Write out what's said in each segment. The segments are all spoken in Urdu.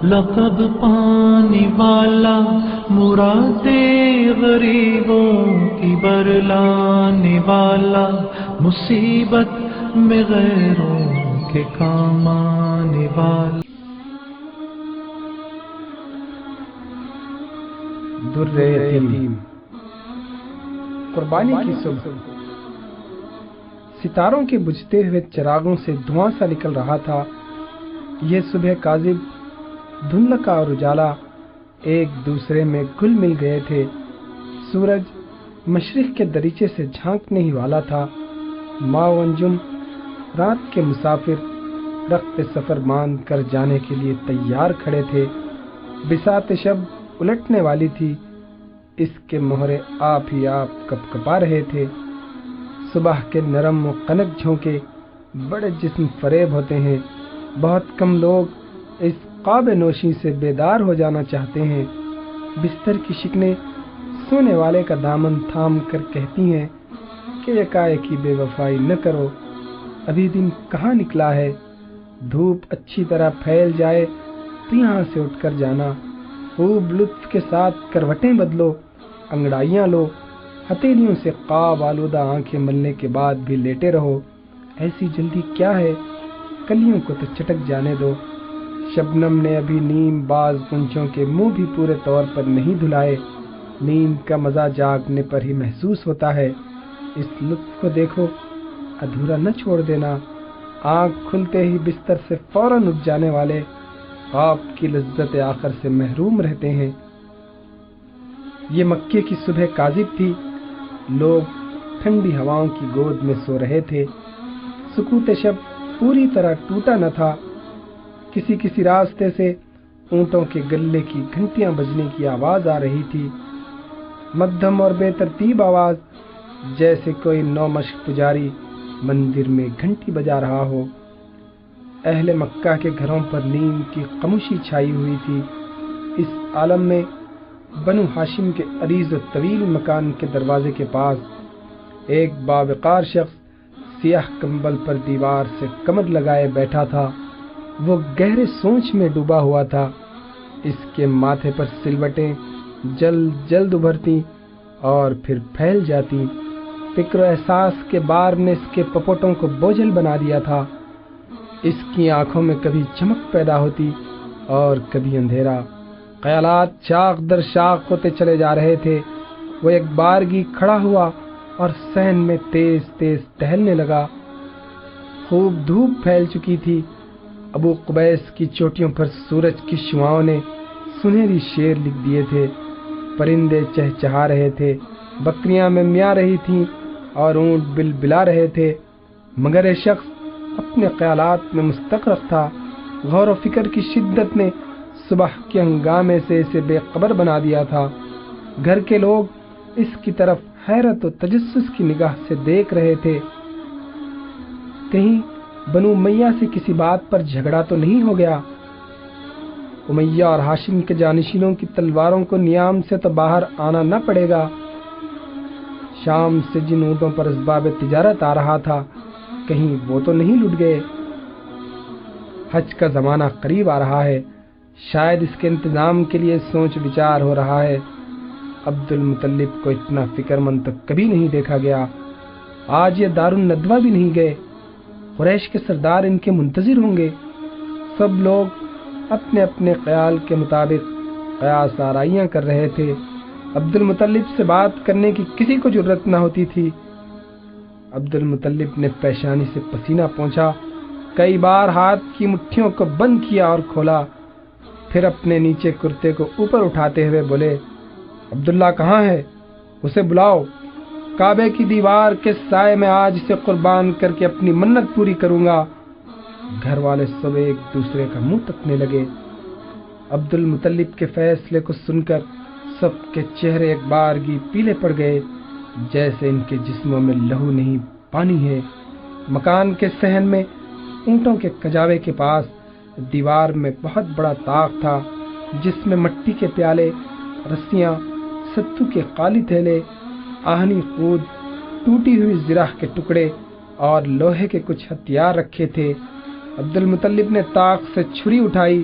لقب پانے والا مرادے غریبوں کی برلانے والا مصیبت میں غیروں کے کام آنے والا. در یتیم. قربانی کی صبح. ستاروں کے بجھتے ہوئے چراغوں سے دھواں سا نکل رہا تھا. یہ صبح کاذب، دھندلا اور اجالا ایک دوسرے میں گل مل گئے تھے. سورج مشرق کے دریچے سے جھانکنے ہی والا تھا. ماء و انجم رات کے مسافر رخت سفر مان کر جانے کے لیے تیار کھڑے تھے. بساط شب الٹنے والی تھی. اس کے مہرے آپ ہی آپ کپ کپا رہے تھے. صبح کے نرم و قنک جھونکے بڑے جسم فریب ہوتے ہیں. بہت کم لوگ اس قاب نوشی سے بیدار ہو جانا چاہتے ہیں. بستر کی شکنیں سونے والے کا دامن تھام کر کہتی ہیں کہ یکایکی بے وفائی نہ کرو، ابھی دن کہاں نکلا ہے. دھوپ اچھی طرح پھیل جائے تو یہاں سے اٹھ کر جانا. خوب لطف کے ساتھ کروٹیں بدلو، انگڑائیاں لو، ہتھیلیوں سے خواب آلودہ آنکھیں ملنے کے بعد بھی لیٹے رہو. ایسی جلدی کیا ہے، کلیوں کو تو چٹک جانے دو. شبنم نے ابھی نیم باز پنچوں کے منہ بھی پورے طور پر نہیں دھلائے. نیند کا مزہ جاگنے پر ہی محسوس ہوتا ہے. اس لطف کو دیکھو، ادھورا نہ چھوڑ دینا. آنکھ کھلتے ہی بستر سے فوراً اٹھ جانے والے خواب کی لذت آخر سے محروم رہتے ہیں. یہ مکے کی صبح کاذب تھی. لوگ ٹھنڈی ہواؤں کی گود میں سو رہے تھے. سکوت شب پوری طرح ٹوٹا نہ تھا. کسی کسی راستے سے اونٹوں کے گلے کی گھنٹیاں بجنے کی آواز آ رہی تھی. مدھم اور بے ترتیب آواز، جیسے کوئی نو مشق پجاری مندر میں گھنٹی بجا رہا ہو. اہل مکہ کے گھروں پر نیند کی خاموشی چھائی ہوئی تھی. اس عالم میں بنو ہاشم کے عریض و طویل مکان کے دروازے کے پاس ایک باوقار شخص سیاہ کمبل پر دیوار سے کمر لگائے بیٹھا تھا. وہ گہرے سوچ میں ڈوبا ہوا تھا. اس کے ماتھے پر سلوٹیں جلد جلد ابھرتی اور پھر پھیل جاتی. فکر و احساس کے بار نے اس کے پپوٹوں کو بوجھل بنا دیا تھا. اس کی آنکھوں میں کبھی چمک پیدا ہوتی اور کبھی اندھیرا. خیالات شاخ در شاخ ہوتے چلے جا رہے تھے. وہ ایک بارگی کھڑا ہوا اور صحن میں تیز تیز ٹہلنے لگا. خوب دھوپ پھیل چکی تھی. ابو قبیس کی چوٹیوں پر سورج کی شعاؤں نے سنہری شعر لکھ دیے تھے. پرندے چہچہا رہے تھے، بکریاں ممیا رہی تھیں اور اونٹ بلبلا رہے تھے. مگر یہ شخص اپنے خیالات میں مستغرق تھا. غور و فکر کی شدت نے صبح کے ہنگامے سے اسے بے خبر بنا دیا تھا. گھر کے لوگ اس کی طرف حیرت و تجسس کی نگاہ سے دیکھ رہے تھے. کہیں بنو امیہ سے کسی بات پر جھگڑا تو نہیں ہو گیا؟ امیہ اور ہاشم کے جانشینوں کی تلواروں کو نیام سے تو باہر آنا نہ پڑے گا. شام سے جن اونٹوں پر اسباب تجارت آ رہا تھا، کہیں وہ تو نہیں لٹ گئے؟ حج کا زمانہ قریب آ رہا ہے. شاید اس کے انتظام کے لیے سوچ وچار ہو رہا ہے. عبد المطلب کو اتنا فکر مند تک کبھی نہیں دیکھا گیا. آج یہ دارالندوہ بھی نہیں گئے. قریش کے سردار ان کے منتظر ہوں گے. سب لوگ اپنے اپنے خیال کے مطابق قیاس آرائیاں کر رہے تھے. عبد المطلب سے بات کرنے کی کسی کو جرت نہ ہوتی تھی. عبد المطلب نے پیشانی سے پسینہ پونچھا، کئی بار ہاتھ کی مٹھیوں کو بند کیا اور کھولا. پھر اپنے نیچے کرتے کو اوپر اٹھاتے ہوئے بولے، عبداللہ کہاں ہے؟ اسے بلاؤ. کعبے کی دیوار کے سائے میں آج اسے قربان کر کے اپنی منت پوری کروں گا. گھر والے سب ایک دوسرے کا منہ تکنے لگے. عبد المطلب کے فیصلے کو سن کر سب کے چہرے ایک بارگی پیلے پڑ گئے، جیسے ان کے جسموں میں لہو نہیں پانی ہے. مکان کے صحن میں اونٹوں کے کجاوے کے پاس دیوار میں بہت بڑا طاق تھا، جس میں مٹی کے پیالے، رسیاں، ستو کے خالی تھیلے، آہنی خود، ٹوٹی ہوئی زرہ کے ٹکڑے اور لوہے کے کچھ ہتھیار رکھے تھے. عبد المطلب نے طاق سے چھری اٹھائی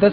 10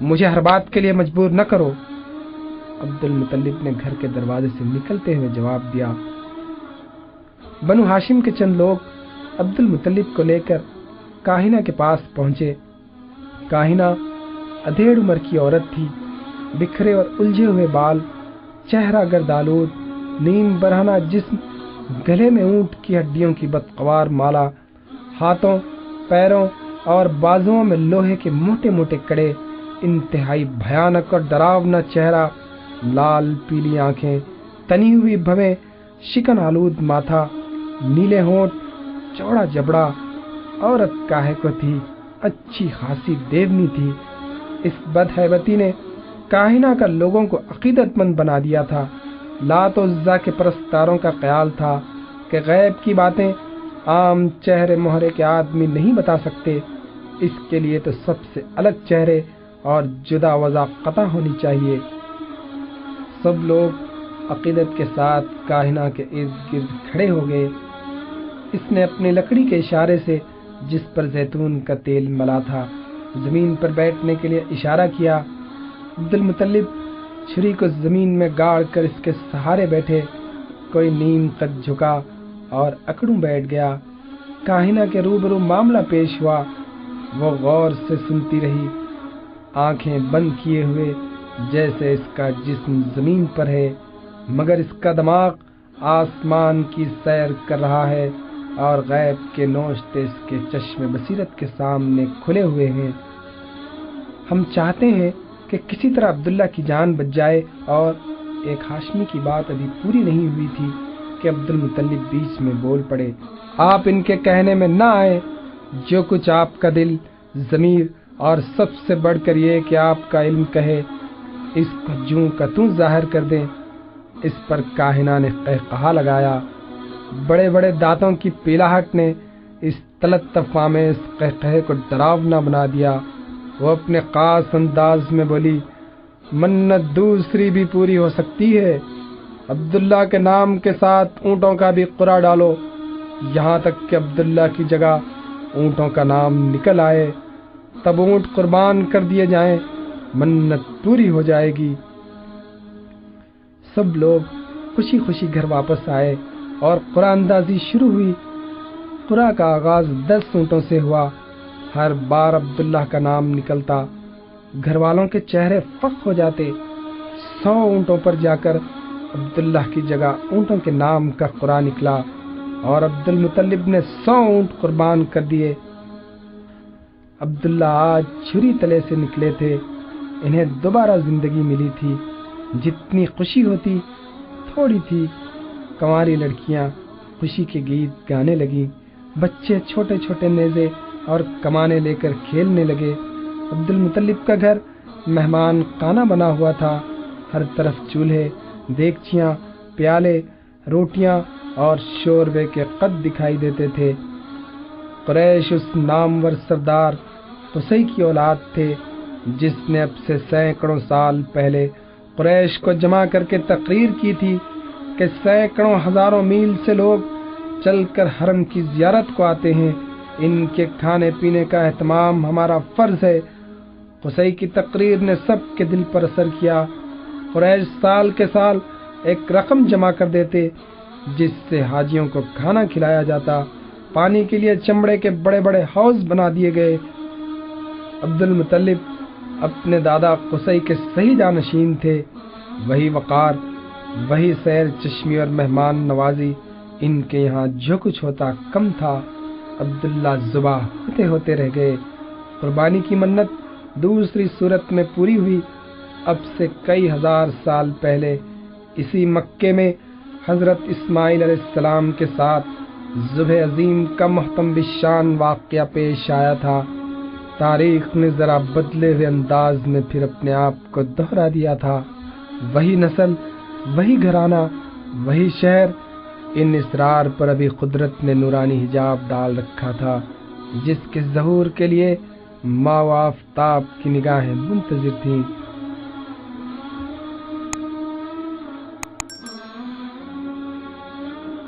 مجھے ہر بات کے لیے مجبور نہ کرو۔ عبد المطلب نے گھر کے دروازے سے نکلتے ہوئے جواب دیا۔ بنو ہاشم کے چند لوگ عبد المطلب کو لے کر کاہنہ کے پاس پہنچے۔ کاہنہ ادھیڑ عمر کی عورت تھی، بکھرے اور الجھے ہوئے بال، چہرہ گردآلود، نیم برہنہ جسم، گلے میں اونٹ کی ہڈیوں کی بدقوار مالا، ہاتھوں، پیروں اور بازوؤں میں لوہے کے موٹے موٹے کڑے، انتہائی بھیانک اور ڈراونا چہرہ، لال پیلی آنکھیں، تنی ہوئی بھویں، شکن آلود ماتھا، نیلے ہونٹ، چوڑا جبڑا۔ عورت کاہے کو تھی، اچھی خاصی دیونی تھی۔ اس بدہیبتی نے کاہنہ کا لوگوں کو عقیدت مند بنا دیا تھا۔ لات و عزا کے پرستاروں کا خیال تھا کہ غیب کی باتیں عام چہرے مہرے کے آدمی نہیں بتا سکتے، اس کے لیے تو سب سے الگ چہرے اور جدا وضع قطع ہونی چاہیے۔ سب لوگ عقیدت کے ساتھ کاہنہ کے ارد گرد کھڑے ہو گئے۔ اس نے اپنی لکڑی کے اشارے سے جس پر زیتون کا تیل ملا تھا زمین پر بیٹھنے کے لیے اشارہ کیا۔ عبد المطلب چھری کو زمین میں گاڑ کر اس کے سہارے بیٹھے، کوئی نیم قد جھکا اور اکڑوں بیٹھ گیا۔ کاہنہ کے روبرو معاملہ پیش ہوا، وہ غور سے سنتی رہی، آنکھیں بند کیے ہوئے، جیسے اس کا جسم زمین پر ہے مگر اس کا دماغ آسمان کی سیر کر رہا ہے اور غیب کے نوشتے اس کے چشم بصیرت کے سامنے کھلے ہوئے ہیں۔ ہم چاہتے ہیں کہ کسی طرح عبداللہ کی جان بچ جائے، اور ایک ہاشمی کی بات ابھی پوری نہیں ہوئی تھی کہ عبد المطلب بیچ میں بول پڑے۔ آپ ان کے کہنے میں نہ آئے، جو کچھ آپ کا دل، ضمیر اور سب سے بڑھ کر یہ کہ آپ کا علم کہے، اس کو جوں کا توں ظاہر کر دیں۔ اس پر کاہنہ نے قہقہا لگایا۔ بڑے بڑے دانتوں کی پیلاہٹ نے اس تلطف آمیز قہقہے کو ڈراونا بنا دیا۔ وہ اپنے خاص انداز میں بولی، منت دوسری بھی پوری ہو سکتی ہے، عبداللہ کے نام کے ساتھ اونٹوں کا بھی قرعہ ڈالو، یہاں تک کہ عبداللہ کی جگہ اونٹوں کا نام نکل آئے، تب اونٹ قربان کر دیے جائیں، منت پوری ہو جائے گی۔ سب لوگ خوشی خوشی گھر واپس آئے اور قرعہ اندازی شروع ہوئی۔ قرعہ کا آغاز 10 اونٹوں سے ہوا۔ ہر بار عبداللہ کا نام نکلتا، گھر والوں کے چہرے فخ ہو جاتے۔ 100 اونٹوں پر جا کر عبداللہ کی جگہ اونٹوں کے نام کا قرعہ نکلا اور عبد المطلب نے 100 اونٹ قربان کر دیے۔ عبداللہ آج چھری تلے سے نکلے تھے، انہیں دوبارہ زندگی ملی تھی۔ جتنی خوشی ہوتی تھوڑی تھی۔ کنواری لڑکیاں خوشی کے گیت گانے لگیں، بچے چھوٹے چھوٹے نیزے اور کمانے لے کر کھیلنے لگے۔ عبد المطلب کا گھر مہمان خانہ بنا ہوا تھا، ہر طرف چولہے، دیگچیاں، پیالے، روٹیاں اور شوربے کے قد دکھائی دیتے تھے۔ قریش اس نامور سردار قصی کی اولاد تھے جس نے اب سے سینکڑوں سال پہلے قریش کو جمع کر کے تقریر کی تھی کہ سینکڑوں ہزاروں میل سے لوگ چل کر حرم کی زیارت کو آتے ہیں، ان کے کھانے پینے کا اہتمام ہمارا فرض ہے۔ قصی کی تقریر نے سب کے دل پر اثر کیا۔ قریش سال کے سال ایک رقم جمع کر دیتے جس سے حاجیوں کو کھانا کھلایا جاتا۔ پانی کے لیے چمڑے کے بڑے بڑے حوض بنا دیے گئے۔ عبد المطلب اپنے دادا قصی کے صحیح جانشین تھے۔ وہی وقار، وہی سیر چشمی اور مہمان نوازی، ان کے یہاں جو کچھ ہوتا کم تھا۔ عبداللہ ذبح ہوتے ہوتے رہ گئے۔ قربانی کی منت دوسری صورت میں پوری ہوئی۔ اب سے کئی ہزار سال پہلے اسی مکے میں حضرت اسماعیل علیہ السلام کے ساتھ ذبح عظیم کا محتم بالشان واقعہ پیش آیا تھا۔ تاریخ نے ذرا بدلے ہوئے انداز میں پھر اپنے آپ کو دہرا دیا تھا۔ وہی نسل، وہی گھرانہ، وہی شہر، ان اسرار پر ابھی قدرت نے نورانی حجاب ڈال رکھا تھا جس کے ظہور کے لیے ماں و آفتاب کی نگاہیں منتظر تھیں۔